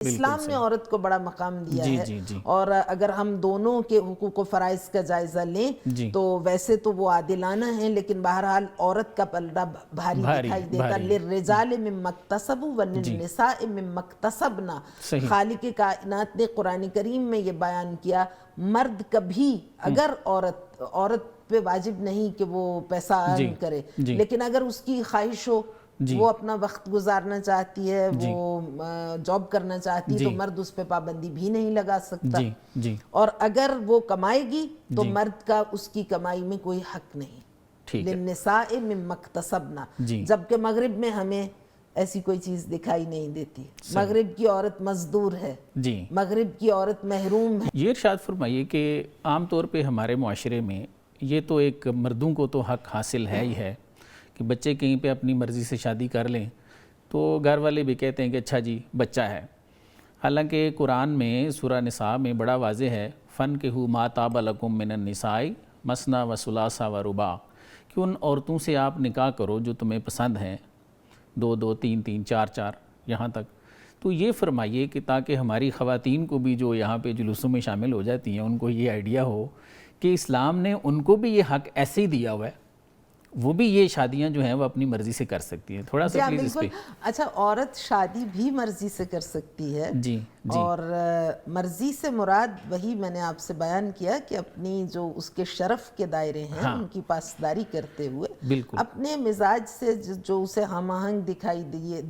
اسلام نے عورت کو بڑا مقام دیا ہے جی جی اور اگر ہم دونوں کے حقوق و فرائض کا جائزہ لیں تو ویسے تو وہ عادلانہ ہیں، لیکن بہرحال عورت کا پلڑا بھاری دکھائی دیتا۔ للرجال مما اکتسبوا وللنساء مما اکتسبن۔ خالق کائنات نے قرآن کریم میں یہ بیان کیا، مرد کبھی اگر عورت پہ واجب نہیں کہ وہ پیسہ ارن کرے، لیکن اگر اس کی خواہش ہو، وہ اپنا وقت گزارنا چاہتی ہے، وہ جاب کرنا چاہتی ہے، تو مرد اس پہ پابندی بھی نہیں لگا سکتا۔ اور اگر وہ کمائے گی تو مرد کا اس کی کمائی میں کوئی حق نہیں۔ للنساء مما اکتسبن۔ جبکہ مغرب میں ہمیں ایسی کوئی چیز دکھائی نہیں دیتی۔ مغرب کی عورت مزدور ہے، مغرب کی عورت محروم ہے۔ یہ ارشاد فرمائیے کہ عام طور پہ ہمارے معاشرے میں یہ تو ایک مردوں کو تو حق حاصل ہے ہی ہے کہ بچے کہیں پہ اپنی مرضی سے شادی کر لیں، تو گھر والے بھی کہتے ہیں کہ اچھا جی بچہ ہے۔ حالانکہ قرآن میں سورہ نساء میں بڑا واضح ہے، فَانْكِحُوا مَا طَابَ لَكُم مِّنَ النِّسَاءِ مَثْنَىٰ وَثُلَاثَ وَرُبَاعَ، کہ ان عورتوں سے آپ نکاح کرو جو تمہیں پسند ہیں، 2 2 3 3 4 4 یہاں تک۔ تو یہ فرمائیے کہ تاکہ ہماری خواتین کو بھی جو یہاں پہ جلوسوں میں شامل ہو جاتی ہیں ان کو یہ آئیڈیا ہو کہ اسلام نے ان کو بھی یہ حق ایسے ہی دیا ہوا ہے، وہ بھی یہ شادیاں جو ہیں وہ اپنی مرضی سے کر سکتی ہیں۔ تھوڑا سا پلیز اس پہ۔ اچھا، عورت شادی بھی مرضی سے کر سکتی ہے، اور مرضی سے مراد وہی میں نے آپ سے بیان کیا کہ اپنی جو اس کے شرف کے دائرے ہیں ان کی پاسداری کرتے ہوئے اپنے مزاج سے جو اسے ہم آہنگ دکھائی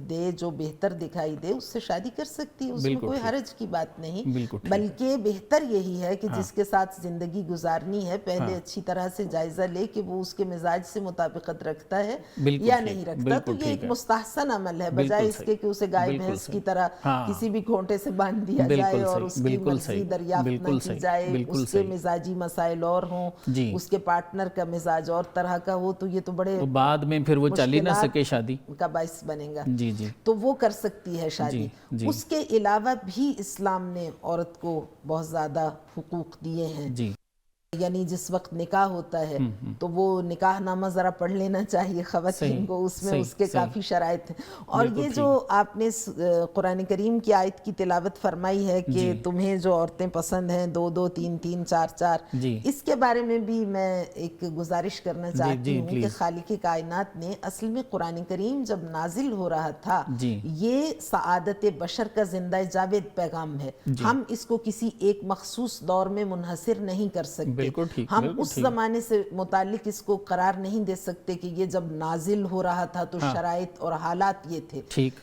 دے، جو بہتر دکھائی دے، اس سے شادی کر سکتی ہے۔ اس میں کوئی حرج کی بات نہیں، بلکہ بہتر یہی ہے کہ جس کے ساتھ زندگی گزارنی ہے پہلے اچھی طرح سے جائزہ لے کہ وہ اس کے مزاج سے مطابقت رکھتا ہے یا نہیں رکھتا۔ تو یہ ایک مستحسن عمل ہے، بجائے اس کے کہ اسے گائے بھینس کی طرح کسی بھی کھونٹے سے باندھ دیا جائے اور اس کی مرضی دریافت نہ کی جائے، اس کے مزاجی مسائل اور ہوں، اس کے پارٹنر کا مزاج اور طرح کا ہو، تو یہ تو بڑے بعد میں پھر وہ چل ہی نہ سکے شادی کا باعث بنے گا۔ تو وہ کر سکتی ہے شادی۔ اس کے علاوہ بھی اسلام نے عورت کو بہت زیادہ حقوق دیے ہیں۔ یعنی جس وقت نکاح ہوتا ہے تو وہ نکاح نامہ ذرا پڑھ لینا چاہیے خواتین کو، اس میں اس کے کافی شرائط ہیں۔ اور یہ جو آپ نے قرآن کریم کی آیت کی تلاوت فرمائی ہے کہ تمہیں جو عورتیں پسند ہیں 2 2 3 3 4 4، اس کے بارے میں بھی میں ایک گزارش کرنا چاہتی ہوں کہ خالق کائنات نے اصل میں قرآن کریم جب نازل ہو رہا تھا یہ سعادت بشر کا زندہ جاوید پیغام ہے۔ ہم اس کو کسی ایک مخصوص دور میں منحصر نہیں کر سکتے، ہم اس زمانے سے متعلق اس کو قرار نہیں دے سکتے کہ یہ جب نازل ہو رہا تھا تو شرائط اور حالات یہ تھے،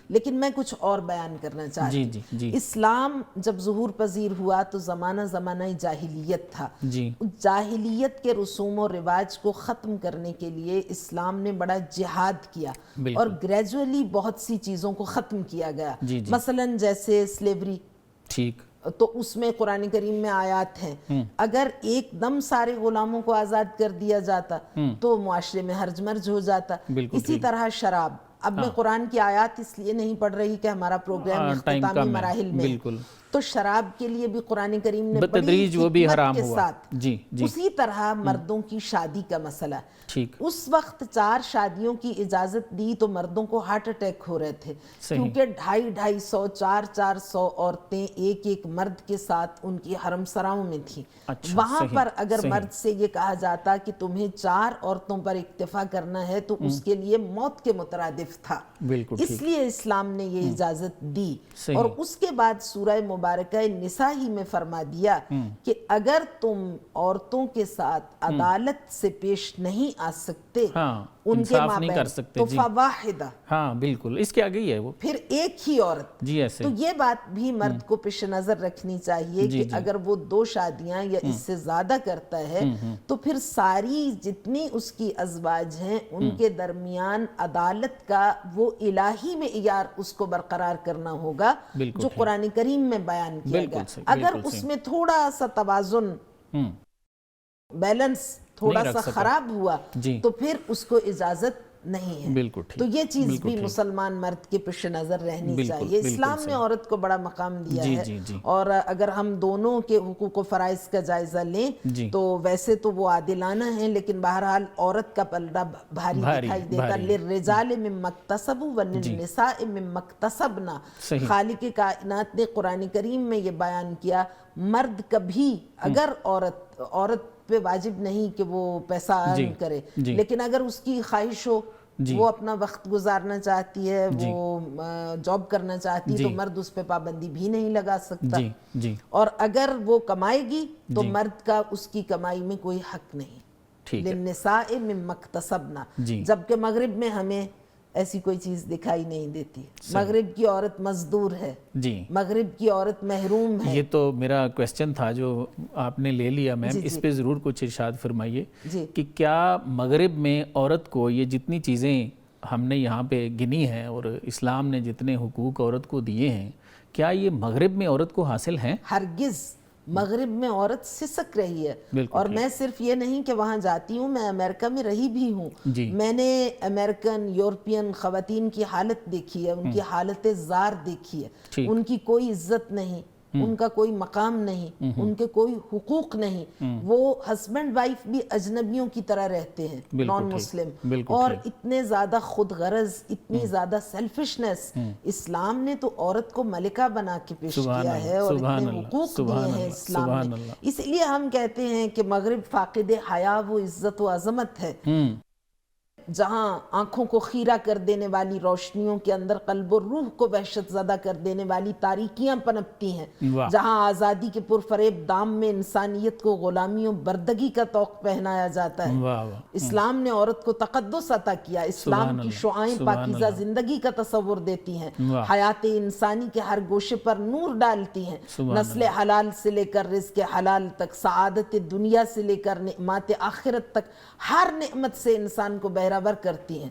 لیکن میں کچھ اور بیان کرنا چاہتی ہوں۔ اسلام جب ظہور پذیر ہوا تو زمانہ جاہلیت تھا۔ جاہلیت کے رسوم و رواج کو ختم کرنے کے لیے اسلام نے بڑا جہاد کیا اور گریجولی بہت سی چیزوں کو ختم کیا گیا، مثلا جیسے سلیوری، تو اس میں قرآن کریم میں آیات ہیں، اگر ایک دم سارے غلاموں کو آزاد کر دیا جاتا تو معاشرے میں ہرج مرج ہو جاتا۔ اسی طرح شراب، اب میں قرآن کی آیات اس لیے نہیں پڑھ رہی کہ ہمارا پروگرام اختتامی مراحل میں، تو شراب کے لیے بھی قرآن کریم نے بڑی حکمت کے ساتھ، اسی طرح مردوں کی شادی کا مسئلہ، اس وقت 4 شادیوں کی اجازت دی تو مردوں کو ہارٹ اٹیک ہو رہے تھے، کیونکہ 250 400 عورتیں ایک مرد کے ساتھ ان کی حرم سراؤں میں تھیں۔ وہاں پر اگر مرد سے یہ کہا جاتا کہ تمہیں 4 عورتوں پر اکتفا کرنا ہے تو اس کے لیے موت کے مترادف تھا، اس لیے اسلام نے یہ اجازت دی۔ اور اس کے بعد سورہ مبارکہ نساء ہی میں فرما دیا کہ اگر تم عورتوں کے ساتھ عدالت سے پیش نہیں آ سکتے ان کے مابین تو فواحدہ، ہاں بالکل اس کے آگے ہی ہے وہ، پھر ایک ہی عورت۔ تو یہ بات بھی مرد کو پیش نظر رکھنی چاہیے کہ اگر وہ 2 شادیاں یا اس سے زیادہ کرتا ہے تو پھر ساری جتنی اس کی ازواج ہیں ان کے درمیان عدالت کا وہ الہی معیار اس کو برقرار کرنا ہوگا جو قرآن کریم میں بیان کیا گیا۔ اگر اس میں تھوڑا سا توازن، بیلنس تھوڑا سا خراب ہوا تو پھر اس کو اجازت نہیں ہے. بالکل ٹھیک. تو یہ چیز بھی مسلمان مرد کے پیش نظر رہنی چاہیے. اسلام نے عورت کو بڑا مقام دیا ہے, اور اگر ہم دونوں کے حقوق و فرائض کا جائزہ لیں تو ویسے تو وہ عادلانہ ہیں, لیکن بہرحال عورت کا پلڑا بھاری دکھائی دیتا. للرجال مما اکتسبوا وللنساء مما اکتسبنا. خالق کائنات نے قرآن کریم میں یہ بیان کیا, مرد کبھی اگر عورت پہ واجب نہیں کہ وہ پیسہ ارن کرے, لیکن اگر اس کی خواہش ہو, وہ اپنا وقت گزارنا چاہتی ہے, وہ جاب کرنا چاہتی ہے, تو مرد اس پہ پابندی بھی نہیں لگا سکتا. اور اگر وہ کمائے گی تو مرد کا اس کی کمائی میں کوئی حق نہیں. للنساء مما اکتسبنا. جبکہ مغرب میں ہمیں ایسی کوئی چیز دکھائی نہیں دیتی. مغرب کی عورت مزدور ہے, مغرب کی عورت محروم ہے. یہ تو میرا کویسچن تھا جو آپ نے لے لیا میم. اس پہ ضرور کچھ ارشاد فرمائیے کہ کیا مغرب میں عورت کو یہ جتنی چیزیں ہم نے یہاں پہ گنی ہیں اور اسلام نے جتنے حقوق عورت کو دیے ہیں, کیا یہ مغرب میں عورت کو حاصل ہیں؟ ہرگز. مغرب میں عورت سسک رہی ہے. اور میں صرف یہ نہیں کہ وہاں جاتی ہوں, میں امریکہ میں رہی بھی ہوں. میں نے امریکن یورپین خواتین کی حالت دیکھی ہے, ان کی حالت زار دیکھی ہے. ان کی کوئی عزت نہیں, ان کا کوئی مقام نہیں, ان کے کوئی حقوق نہیں. وہ ہسبینڈ وائف بھی اجنبیوں کی طرح رہتے ہیں, نان مسلم. اور اتنے زیادہ خود غرض, اتنی زیادہ سیلفشنس. اسلام نے تو عورت کو ملکہ بنا کے پیش کیا ہے, اور اتنے حقوق دیے ہیں اسلام نے. اس لیے ہم کہتے ہیں کہ مغرب فاقد حیا و عزت و عظمت ہے. جہاں آنکھوں کو خیرہ کر دینے والی روشنیوں کے اندر قلب و روح کو وحشت زدہ کر دینے والی تاریکیاں پنپتی ہیں, جہاں آزادی کے پرفریب دام میں انسانیت کو غلامی و بردگی کا طوق پہنایا جاتا ہے. اسلام نے عورت کو تقدس عطا کیا. اسلام کی شعائیں پاکیزہ زندگی کا تصور دیتی ہیں, حیات انسانی کے ہر گوشے پر نور ڈالتی ہیں. نسل حلال سے لے کر رزق حلال تک, سعادت دنیا سے لے کر نعمات آخرت تک, ہر نعمت سے انسان کو بہرہ کرتی ہیں.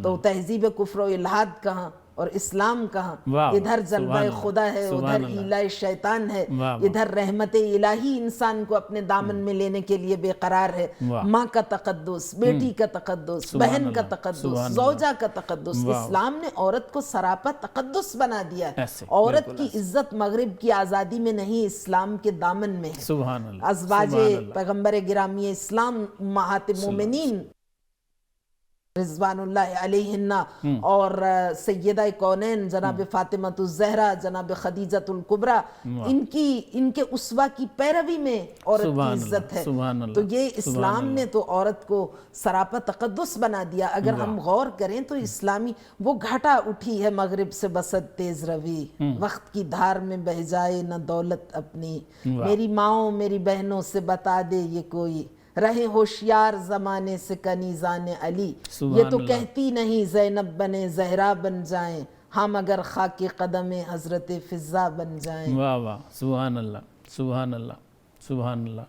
تو تہذیب کفر و الحاد کہاں اور اسلام کہاں؟ ادھر جلوہ خدا ہے, ادھر ہیلہ شیطان ہے, ادھر رحمت الہی انسان کو اپنے دامن میں لینے کے لیے بے قرار ہے. ماں کا تقدس, بیٹی کا تقدس, بہن کا تقدس, زوجہ کا تقدس. اسلام نے عورت کو سراپا تقدس بنا دیا. عورت کی عزت مغرب کی آزادی میں نہیں, اسلام کے دامن میں ہے. ازواج پیغمبر گرامی اسلام امہات مومنین رضوان اللہ علیہن اور سیدہ کونین جناب فاطمۃ الزہرا, جناب خدیجۃ الکبریٰ, ان کے اسوہ کی پیروی میں عورت کی عزت ہے. تو یہ اسلام نے تو عورت کو سراپا تقدس بنا دیا. اگر ہم غور کریں تو اسلامی وہ گھٹا اٹھی ہے مغرب سے بسد تیز روی, وقت کی دھار میں بہ جائے نہ دولت اپنی. میری ماؤں میری بہنوں سے بتا دے یہ کوئی, رہے ہوشیار زمانے سے کنیزان علی. یہ تو کہتی نہیں زینب بنے زہرا بن جائیں, ہم اگر خاک قدم حضرت فضا بن جائیں. واہ واہ, سبحان اللہ, سبحان اللہ, سبحان اللہ.